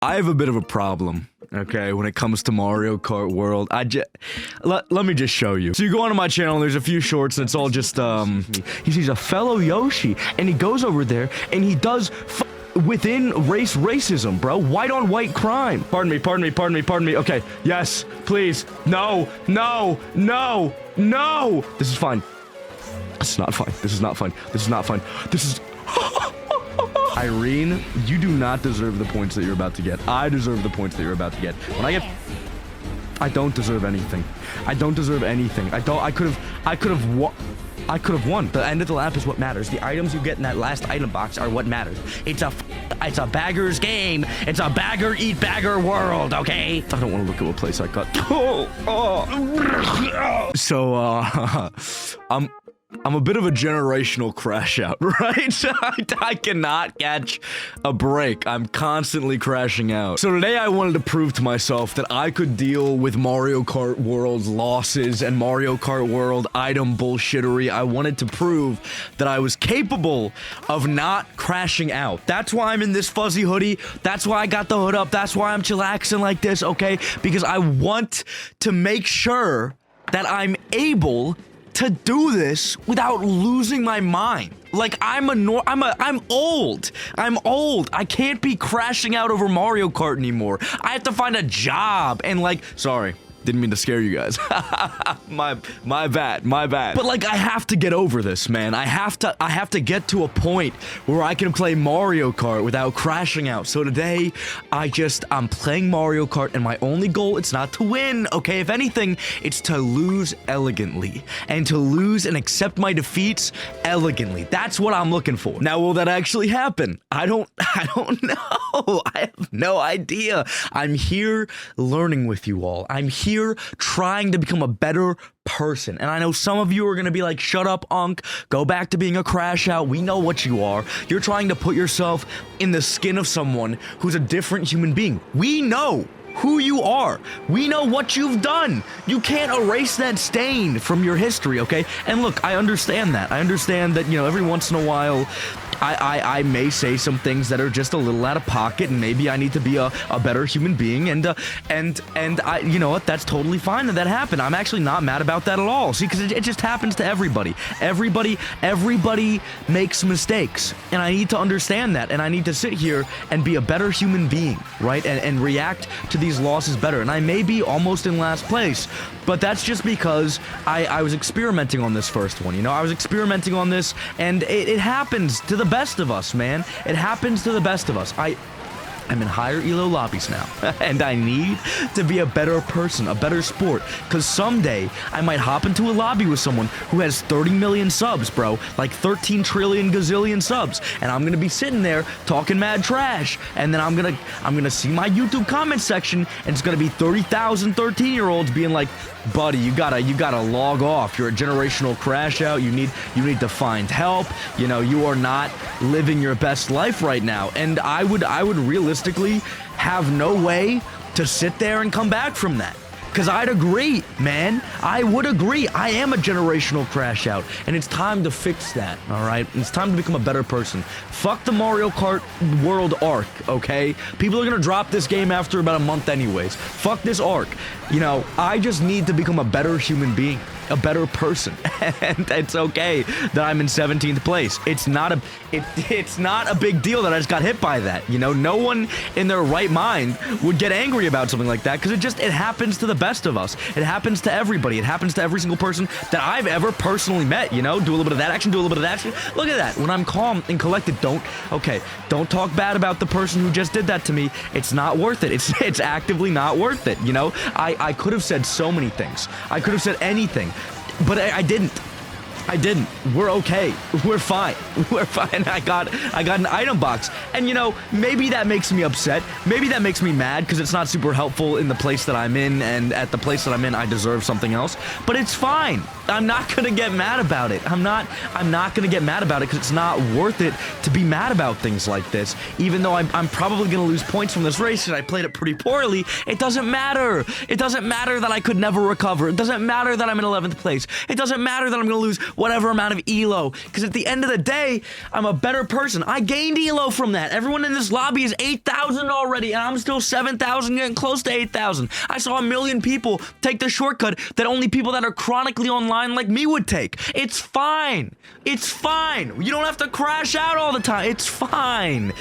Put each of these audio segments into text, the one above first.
I have a bit of a problem, okay, when it comes to Mario Kart World. Let me just show you. So you go onto my channel, and there's a few shorts, and it's all just, he sees a fellow Yoshi, and he goes over there, and he does within racism, bro. White on white crime. Pardon me. Okay, yes, please. No. This is fine. This is not fine. This is... Irene, you do not deserve the points that you're about to get. I deserve the points that you're about to get. I don't deserve anything. I could have won. The end of the lap is what matters. The items you get in that last item box are what matters. It's a bagger's game. It's a bagger eat bagger world, okay? I don't want to look at what place I got. So, I'm a bit of a generational crash out, right? I cannot catch a break. I'm constantly crashing out. So today I wanted to prove to myself that I could deal with Mario Kart World's losses and Mario Kart World item bullshittery. I wanted to prove that I was capable of not crashing out. That's why I'm in this fuzzy hoodie. That's why I got the hood up. That's why I'm chillaxing like this, okay? Because I want to make sure that I'm able to do this without losing my mind. Like, I'm old. I can't be crashing out over Mario Kart anymore. I have to find a job and, like, sorry. Didn't mean to scare you guys. my bad. But like, I have to get over this, man. I have to get to a point where I can play Mario Kart without crashing out. So today, I'm playing Mario Kart, and my only goal, it's not to win, okay? If anything, it's to lose elegantly. And to lose and accept my defeats elegantly. That's what I'm looking for. Now, will that actually happen? I don't know. I have no idea. I'm here learning with you all. I'm here trying to become a better person. And I know some of you are going to be like, shut up, Unk. Go back to being a crash out. We know what you are. You're trying to put yourself in the skin of someone who's a different human being. We know who you are. We know what you've done. You can't erase that stain from your history, okay? And look, I understand that. I understand that, you know, every once in a while, I may say some things that are just a little out of pocket, and maybe I need to be a better human being, and I, you know what, that's totally fine that happened. I'm actually not mad about that at all. See, because it just happens to everybody. Everybody makes mistakes, and I need to understand that, and I need to sit here and be a better human being, right, and react to these losses better. And I may be almost in last place, but that's just because I was experimenting on this first one, you know? I was experimenting on this, and it happens to the best of us, man. It happens to the best of us. I'm in higher elo lobbies now, and I need to be a better person, a better sport, because someday I might hop into a lobby with someone who has 30 million subs, bro, like 13 trillion gazillion subs, and I'm gonna be sitting there talking mad trash, and then I'm gonna see my YouTube comment section, and it's gonna be 30,000 13-year-olds being like, buddy, you gotta log off. You're a generational crash out. You need to find help. You know, you are not living your best life right now. And I would realistically have no way to sit there and come back from that. Because I'd agree, man. I would agree. I am a generational crash out, and it's time to fix that, all right? It's time to become a better person. Fuck the Mario Kart World arc, okay? People are going to drop this game after about a month anyways. Fuck this arc. You know, I just need to become a better human being, a better person, and it's okay that I'm in 17th place. It's not a big deal that I just got hit by that, you know? No one in their right mind would get angry about something like that, because it happens to the best of us. It happens to everybody. It happens to every single person that I've ever personally met, you know? Do a little bit of that action, do a little bit of that action. Look at that. When I'm calm and collected, don't talk bad about the person who just did that to me. It's not worth it. It's actively not worth it, you know? I could have said so many things. I could have said anything, but I didn't. We're okay. We're fine. I got an item box. And, you know, maybe that makes me upset. Maybe that makes me mad because it's not super helpful in the place that I'm in, and at the place that I'm in, I deserve something else. But it's fine. I'm not gonna get mad about it. I'm not gonna get mad about it because it's not worth it to be mad about things like this. Even though I'm probably gonna lose points from this race and I played it pretty poorly, it doesn't matter. It doesn't matter that I could never recover. It doesn't matter that I'm in 11th place. It doesn't matter that I'm gonna lose whatever amount of elo, because at the end of the day, I'm a better person. I gained elo from that. Everyone in this lobby is 8,000 already, and I'm still 7,000, getting close to 8,000. I saw a million people take the shortcut that only people that are chronically online like me would take. It's fine. It's fine. You don't have to crash out all the time. It's fine.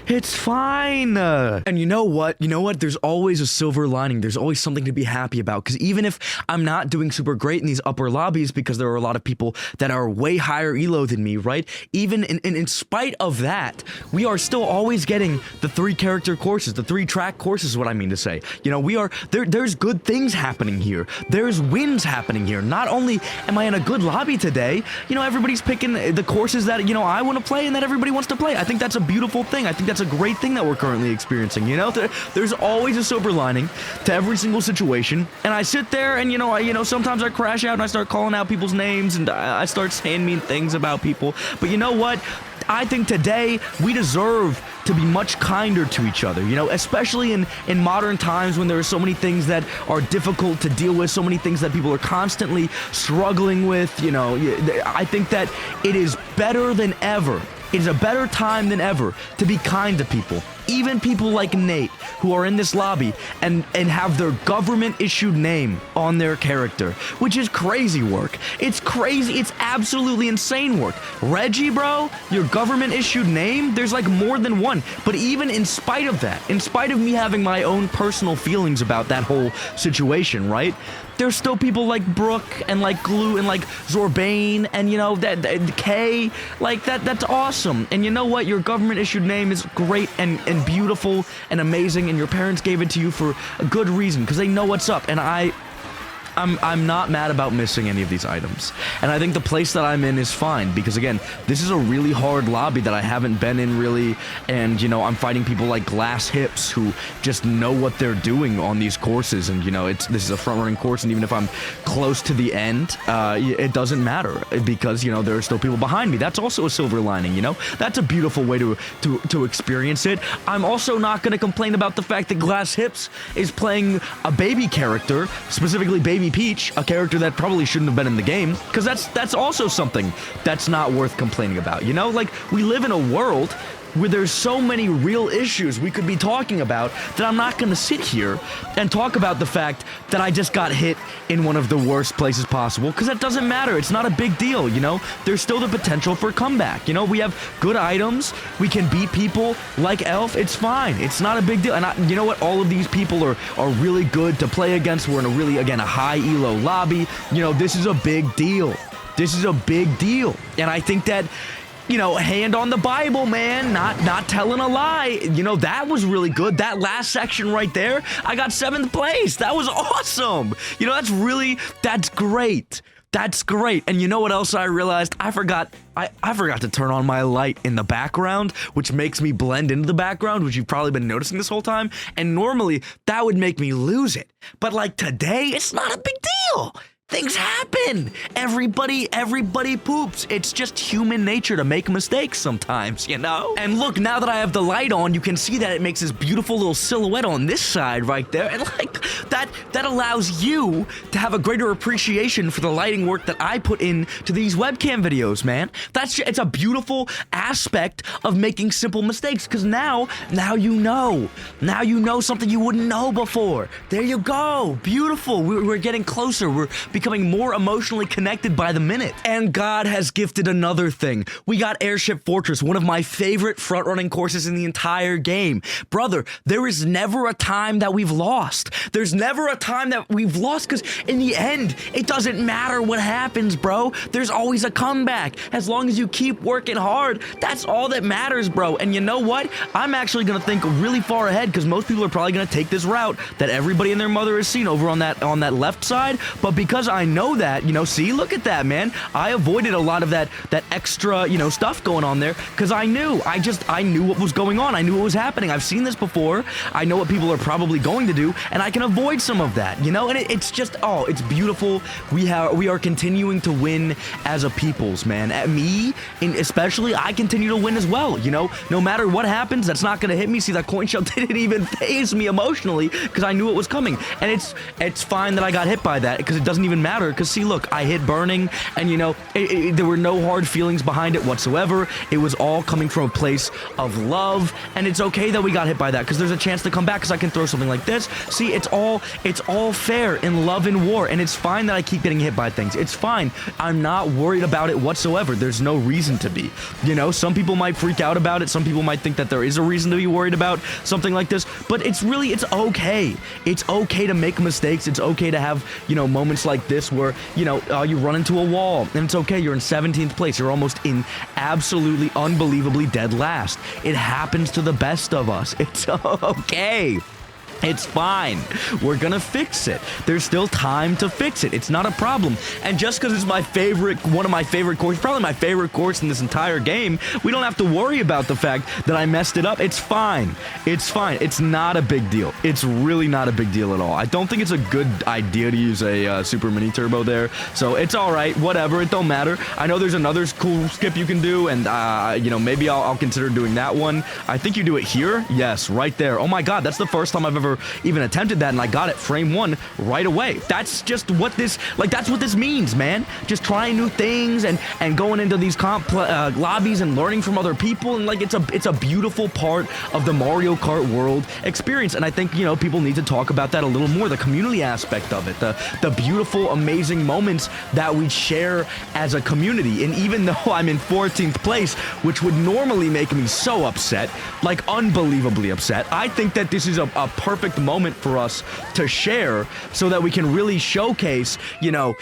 It's fine. And you know what? You know what? There's always a silver lining. There's always something to be happy about. Because even if I'm not doing super great in these upper lobbies, because there are a lot of people that are way higher elo than me, right? Even in spite of that, we are still always getting the 3 character courses, the 3 track courses is what I mean to say. You know, we are, there's good things happening here. There's wins happening here. Not only am I in a good lobby today, you know, everybody's picking the courses that, you know, I want to play and that everybody wants to play. I think that's a beautiful thing. I think that's a great thing that we're currently experiencing. You know, there's always a silver lining to every single situation, and I sit there and, you know, sometimes I crash out and I start calling out people's names and I start saying mean things about people, but you know what? I think today we deserve to be much kinder to each other, you know, especially in modern times when there are so many things that are difficult to deal with, so many things that people are constantly struggling with, you know. I think that it is better than ever. It is a better time than ever to be kind to people. Even people like Nate, who are in this lobby and have their government-issued name on their character, which is crazy work. It's crazy. It's absolutely insane work. Reggie, bro, your government-issued name, there's like more than one. But even in spite of that, in spite of me having my own personal feelings about that whole situation, right? There's still people like Brooke and like Glue and like Zorbane and, you know, that Kay, like that's awesome. And you know what? Your government issued name is great and beautiful and amazing, and your parents gave it to you for a good reason because they know what's up. And I'm not mad about missing any of these items. And I think the place that I'm in is fine because, again, this is a really hard lobby that I haven't been in really, and, you know, I'm fighting people like Glass Hips who just know what they're doing on these courses, and, you know, this is a front-running course, and even if I'm close to the end, it doesn't matter because, you know, there are still people behind me. That's also a silver lining, you know? That's a beautiful way to experience it. I'm also not going to complain about the fact that Glass Hips is playing a baby character, specifically Baby Peach, a character that probably shouldn't have been in the game, because that's also something that's not worth complaining about, you know? Like, we live in a world where there's so many real issues we could be talking about that I'm not going to sit here and talk about the fact that I just got hit in one of the worst places possible, because that doesn't matter. It's not a big deal, you know? There's still the potential for comeback, you know? We have good items. We can beat people like Elf. It's fine. It's not a big deal. And you know what? All of these people are really good to play against. We're in a really, again, a high elo lobby. You know, this is a big deal. This is a big deal. And I think that, you know, hand on the Bible, man, not telling a lie. You know, that was really good. That last section right there, I got 7th place. That was awesome. You know, that's great. That's great. And you know what else I realized? I forgot to turn on my light in the background, which makes me blend into the background, which you've probably been noticing this whole time. And normally that would make me lose it. But like today, it's not a big deal. Things happen. Everybody poops. It's just human nature to make mistakes sometimes, you know? And look, now that I have the light on, you can see that it makes this beautiful little silhouette on this side right there. And like, that allows you to have a greater appreciation for the lighting work that I put into these webcam videos, man. It's a beautiful aspect of making simple mistakes, because now you know. Now you know something you wouldn't know before. There you go. Beautiful. We're getting closer. We're becoming more emotionally connected by the minute. And God has gifted another thing. We got Airship Fortress, one of my favorite front-running courses in the entire game. Brother, there is never a time that we've lost. There's never a time that we've lost, because in the end, it doesn't matter what happens, bro. There's always a comeback. As long as you keep working hard, that's all that matters, bro. And you know what? I'm actually gonna think really far ahead, because most people are probably gonna take this route that everybody and their mother has seen over on that left side. But because I know that, you know, see, look at that, man. I avoided a lot of that extra, you know, stuff going on there, because I knew what was going on. I knew what was happening. I've seen this before. I know what people are probably going to do, and I can can avoid some of that, you know? And it's just, oh, it's beautiful. We are continuing to win as a peoples, man. At me, especially, I continue to win as well, you know? No matter what happens, that's not gonna hit me. See, that coin shell didn't even phase me emotionally because I knew it was coming. And it's fine that I got hit by that because it doesn't even matter. Because see, look, I hit burning, and you know, there were no hard feelings behind it whatsoever. It was all coming from a place of love, and it's okay that we got hit by that because there's a chance to come back because I can throw something like this. See, it's all fair in love and war, and it's fine that I keep getting hit by things. It's fine. I'm not worried about it whatsoever. There's no reason to be. You know, some people might freak out about it. Some people might think that there is a reason to be worried about something like this, but it's okay. It's okay to make mistakes. It's okay to have, you know, moments like this where, you know, you run into a wall, and it's okay. You're in 17th place. You're almost in absolutely unbelievably dead last. It happens to the best of us. It's okay. It's fine. We're gonna fix it. There's still time to fix it. It's not a problem. And just because it's one of my favorite courses, probably my favorite course in this entire game, we don't have to worry about the fact that I messed it up. It's fine. It's fine. It's not a big deal. It's really not a big deal at all. I don't think it's a good idea to use a super mini turbo there. So it's all right. Whatever. It don't matter. I know there's another cool skip you can do, and you know, maybe I'll consider doing that one. I think you do it here. Yes, right there. Oh my God, that's the first time I've ever even attempted that, and I got it frame 1 right away. That's just what this, like, that's what this means, man. Just trying new things and going into these lobbies and learning from other people, and like, it's a beautiful part of the Mario Kart world experience. And I think, you know, people need to talk about that a little more, the community aspect of it, the beautiful, amazing moments that we share as a community. And even though I'm in 14th place, which would normally make me so upset, like unbelievably upset, I think that this is a perfect moment for us to share so that we can really showcase, you know,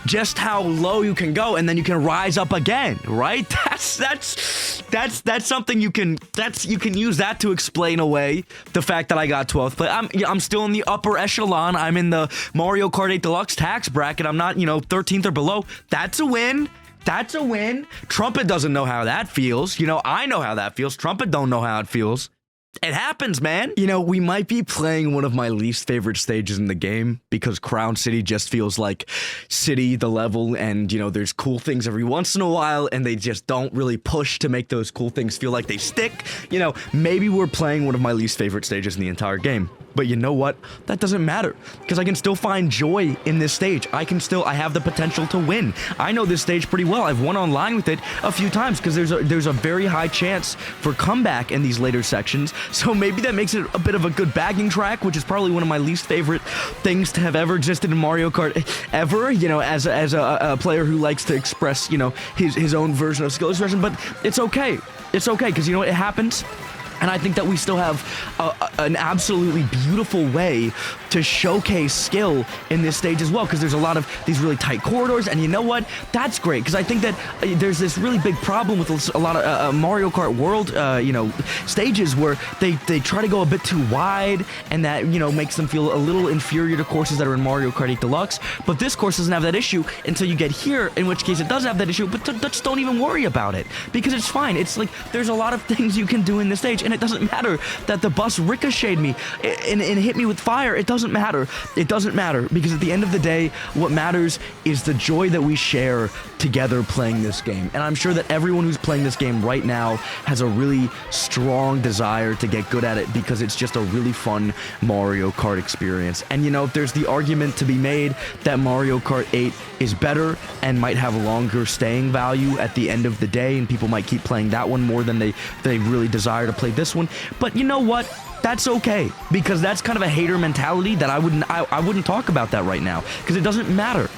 just how low you can go and then you can rise up again, right? That's something you can use that to explain away the fact that I got 12th place. I'm still in the upper echelon. I'm in the Mario Kart 8 Deluxe tax bracket. I'm not, you know, 13th or below. That's a win. That's a win. Trumpet doesn't know how that feels. You know, I know how that feels. Trumpet don't know how it feels. It happens, man. You know, we might be playing one of my least favorite stages in the game because Crown City just feels like City, the level, and, you know, there's cool things every once in a while, and they just don't really push to make those cool things feel like they stick. You know, maybe we're playing one of my least favorite stages in the entire game. But you know what? That doesn't matter, because I can still find joy in this stage. I have the potential to win. I know this stage pretty well. I've won online with it a few times because there's a very high chance for comeback in these later sections. So maybe that makes it a bit of a good bagging track, which is probably one of my least favorite things to have ever existed in Mario Kart ever. You know, as a player who likes to express, you know, his own version of skill expression. But it's okay. It's okay, because you know what? It happens. And I think that we still have an absolutely beautiful way to showcase skill in this stage as well, because there's a lot of these really tight corridors, and you know what? That's great, because I think that there's this really big problem with a lot of Mario Kart World, you know, stages where they try to go a bit too wide, and that, you know, makes them feel a little inferior to courses that are in Mario Kart 8 Deluxe. But this course doesn't have that issue until you get here, in which case it does have that issue, but just don't even worry about it, because it's fine. It's like, there's a lot of things you can do in this stage, and it doesn't matter that the bus ricocheted me and hit me with fire. It doesn't matter. It doesn't matter, because at the end of the day, what matters is the joy that we share together playing this game. And I'm sure that everyone who's playing this game right now has a really strong desire to get good at it, because it's just a really fun Mario Kart experience. And you know, there's the argument to be made that Mario Kart 8 is better and might have longer staying value at the end of the day, and people might keep playing that one more than they really desire to play this one. But you know what? That's okay, because that's kind of a hater mentality that I wouldn't talk about that right now, because it doesn't matter.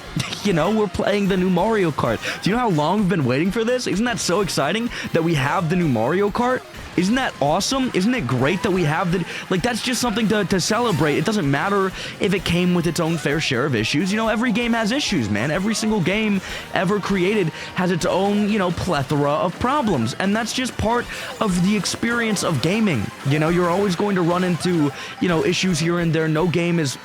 You know, we're playing the new Mario Kart. Do you know how long we've been waiting for this? Isn't that so exciting that we have the new Mario Kart? Isn't that awesome? Isn't it great that we have the, like, that's just something to celebrate. It doesn't matter if it came with its own fair share of issues. You know, every game has issues, man. Every single game ever created has its own, you know, plethora of problems. And that's just part of the experience of gaming. You know, you're always going to run into, you know, issues here and there. No game is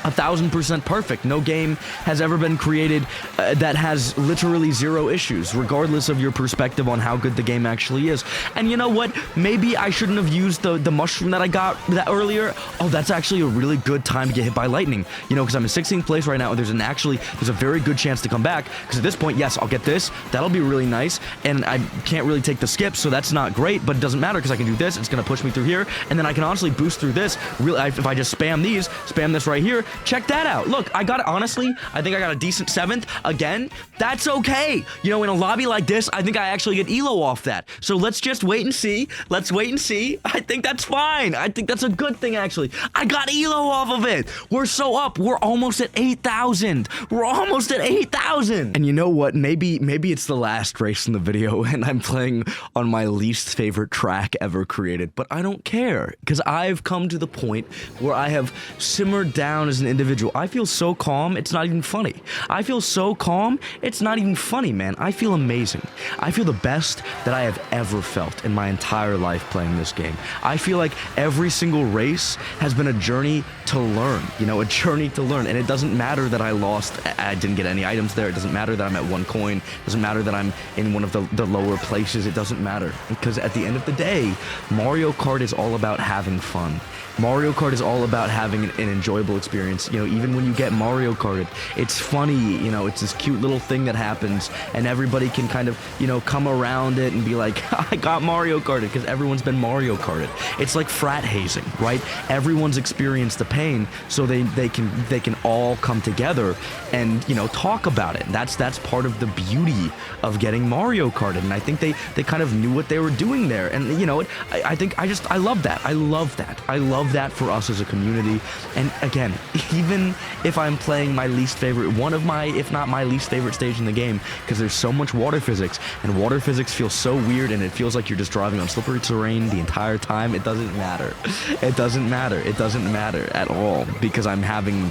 1,000% perfect. No game has ever been created that has literally zero issues, regardless of your perspective on how good the game actually is. And you know what? Maybe I shouldn't have used the mushroom that I got that earlier. Oh, that's actually a really good time to get hit by lightning. You know, because I'm in 16th place right now, and there's a very good chance to come back. Because at this point, yes, I'll get this. That'll be really nice. And I can't really take the skip, so that's not great, but it doesn't matter because I can do this. It's going to push me through here, and then I can honestly boost through this. Really, if I just spam this right here, check that out. Look, I got it. Honestly, I think I got a decent 7th. Again, that's okay. You know, in a lobby like this, I think I actually get elo off that. So let's just wait and see. Let's wait and see. I think that's fine. I think that's a good thing, actually. I got elo off of it. We're so up. We're almost at 8,000. We're almost at 8,000. And you know what? Maybe it's the last race in the video, and I'm playing on my least favorite track ever created, but I don't care, because I've come to the point where I have simmered down as an individual. I feel so calm, it's not even funny. I feel so calm, it's not even funny, man. I feel amazing. I feel the best that I have ever felt in my entire life playing this game. I feel like every single race has been a journey to learn, you know, a journey to learn. And it doesn't matter that I lost, I didn't get any items there. It doesn't matter that I'm at 1 coin. It doesn't matter that I'm in one of the lower places. It doesn't matter, because at the end of the day, Mario Kart is all about having fun. Mario Kart is all about having an enjoyable experience. You know, even when you get Mario Karted, it's funny, you know, it's this cute little thing that happens, and everybody can kind of, you know, come around it and be like, I got Mario Karted, because everyone's been Mario Karted. It's like frat hazing, right? Everyone's experienced the pain, so they can all come together and, you know, talk about it. That's part of the beauty of getting Mario Karted, and I think they kind of knew what they were doing there. And, you know, I love that. I love that. I love that for us as a community. And again, even if I'm playing my least favorite, one of my, if not my least favorite stage in the game, because there's so much water physics, and water physics feels so weird, and it feels like you're just driving on slippery terrain the entire time. It doesn't matter. It doesn't matter. It doesn't matter at all, because I'm having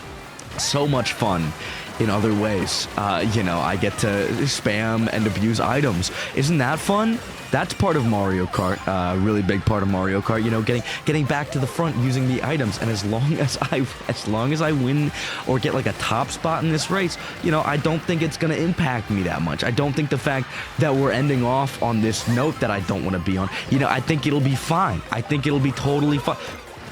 so much fun in other ways. You know, I get to spam and abuse items. Isn't that fun? That's part of Mario Kart, really big part of Mario Kart, you know, getting back to the front using the items. And as long as I win or get like a top spot in this race, you know, I don't think it's going to impact me that much. I don't think the fact that we're ending off on this note that I don't want to be on, you know, I think it'll be fine. I think it'll be totally fine.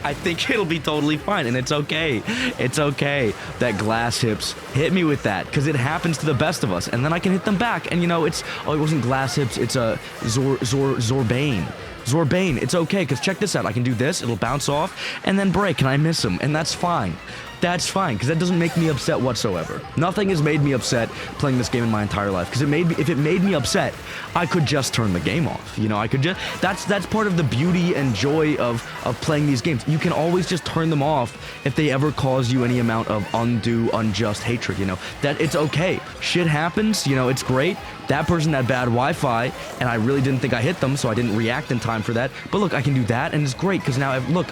I think it'll be totally fine, and it's okay. It's okay that glass hips hit me with that, because it happens to the best of us, and then I can hit them back, and you know, it wasn't glass hips, it's a Zorbane. Zorbane, it's okay, because check this out. I can do this, it'll bounce off, and then break, and I miss him, and that's fine. That's fine, because that doesn't make me upset whatsoever. Nothing has made me upset playing this game in my entire life, because if it made me upset, I could just turn the game off. You know, I could just, that's part of the beauty and joy of playing these games. You can always just turn them off if they ever cause you any amount of undue, unjust hatred, you know. That it's okay. Shit happens, you know, it's great. That person had bad Wi-Fi, and I really didn't think I hit them, so I didn't react in time for that. But look, I can do that, and it's great, because now, look,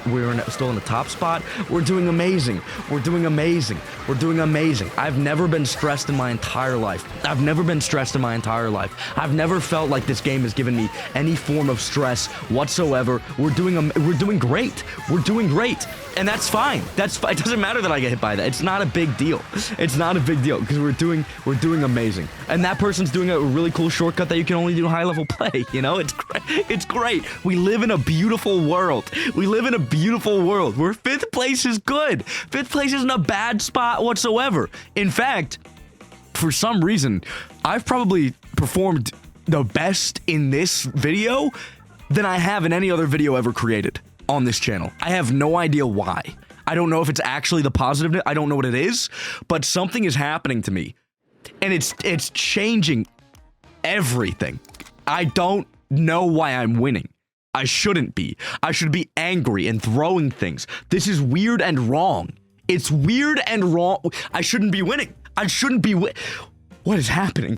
still in the top spot. We're doing amazing. We're doing amazing. We're doing amazing. I've never been stressed in my entire life. I've never been stressed in my entire life. I've never felt like this game has given me any form of stress whatsoever. We're doing great. We're doing great. And that's fine. It doesn't matter that I get hit by that. It's not a big deal. It's not a big deal, because we're doing amazing. And that person's doing a really cool shortcut that you can only do high level play. You know, it's great. It's great. We live in a beautiful world. We live in a beautiful world where 5th place is good. 5th place isn't a bad spot whatsoever. In fact, for some reason, I've probably performed the best in this video than I have in any other video ever created on this channel. I have no idea why. I don't know if it's actually the positive. I don't know what it is, but something is happening to me, and it's changing everything. I don't know why I'm winning. I shouldn't be. I should be angry and throwing things. This is weird and wrong. It's weird and wrong. I shouldn't be winning. I shouldn't be What is happening?